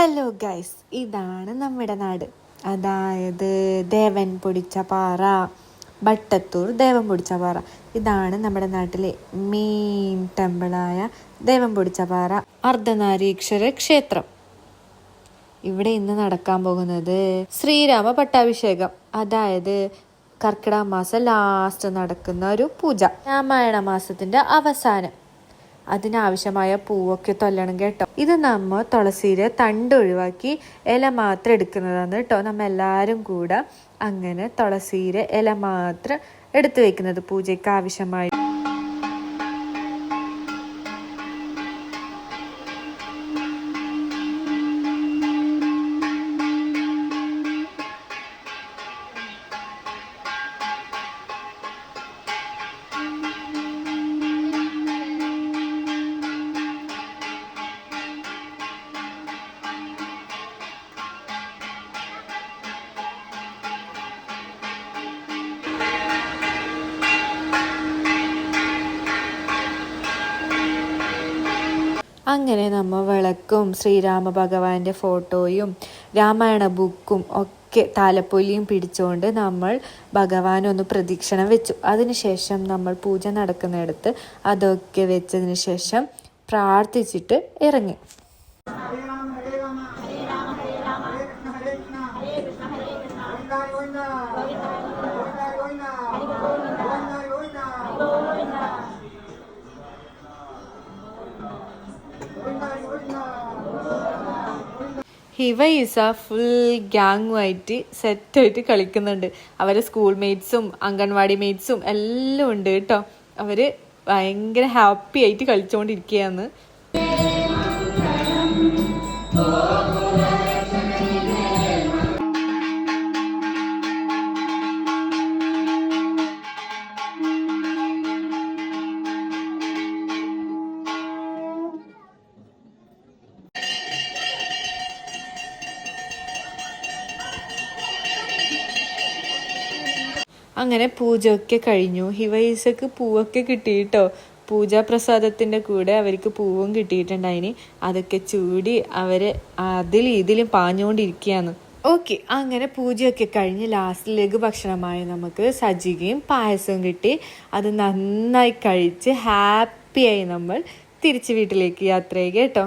Hello guys, ഇതാണ് നമ്മുടെ നാട്. അതായത് ദേവൻ പൊടിച്ച പാറ, ഭട്ടത്തൂർ ദേവൻ പൊടിച്ച പാറ. ഇതാണ് നമ്മുടെ നാട്ടിലെ മെയിൻ ടെമ്പിളായ ദേവൻ പൊടിച്ച പാറ അർദ്ധനാരീശ്വര ക്ഷേത്രം. ഇവിടെ ഇന്ന് നടക്കാൻ പോകുന്നത് ശ്രീരാമ പട്ടാഭിഷേകം. അതായത് കർക്കിടക മാസം ലാസ്റ്റ് നടക്കുന്ന ഒരു പൂജ, രാമായണ മാസത്തിന്റെ അവസാനം. അതിനാവശ്യമായ പൂവൊക്കെ തൊല്ലണം കേട്ടോ. ഇത് നമ്മൾ തുളസിയിലെ തണ്ട് ഒഴിവാക്കി ഇല മാത്രം എടുക്കുന്നതാണ് കേട്ടോ. നമ്മൾ എല്ലാവരും കൂടെ അങ്ങനെ തുളസിയിലെ ഇല മാത്രം എടുത്തു വെക്കുന്നത് പൂജയ്ക്ക് ആവശ്യമായി. അങ്ങനെ നമ്മൾ വിളക്കും ശ്രീരാമ ഭഗവാന്റെ ഫോട്ടോയും രാമായണ ബുക്കും ഒക്കെ താലപ്പൊലിയും പിടിച്ചുകൊണ്ട് നമ്മൾ ഭഗവാനൊന്ന് പ്രദക്ഷിണം വെച്ചു. അതിനുശേഷം നമ്മൾ പൂജ നടക്കുന്നിടത്ത് അതൊക്കെ വെച്ചതിന് ശേഷം പ്രാർത്ഥിച്ചിട്ട് ഇറങ്ങി. ഹിവൈസ ഫുൾ ഗ്യാങ്ങുമായിട്ട് സെറ്റായിട്ട് കളിക്കുന്നുണ്ട്. അവരെ സ്കൂൾ മേറ്റ്സും അംഗൻവാടി മേറ്റ്സും എല്ലാം ഉണ്ട് കേട്ടോ. അവര് ഭയങ്കര ഹാപ്പി ആയിട്ട് കളിച്ചുകൊണ്ടിരിക്കുകയാണ്. അങ്ങനെ പൂജയൊക്കെ കഴിഞ്ഞു. ഹിവൈസക്ക് പൂവൊക്കെ കിട്ടി കേട്ടോ. പൂജാ പ്രസാദത്തിൻ്റെ കൂടെ അവർക്ക് പൂവും കിട്ടിയിട്ടുണ്ടായിന്. അതൊക്കെ ചൂടി അവര് ഇതിലും പാഞ്ഞുകൊണ്ടിരിക്കുകയാണ്. ഓക്കെ, അങ്ങനെ പൂജയൊക്കെ കഴിഞ്ഞ് ലാസ്റ്റ് ലഘുഭക്ഷണമായി നമുക്ക് സജ്ജികയും പായസവും കിട്ടി. അത് നന്നായി കഴിച്ച് ഹാപ്പിയായി നമ്മൾ തിരിച്ച് വീട്ടിലേക്ക് യാത്ര ചെയ്യുക കേട്ടോ.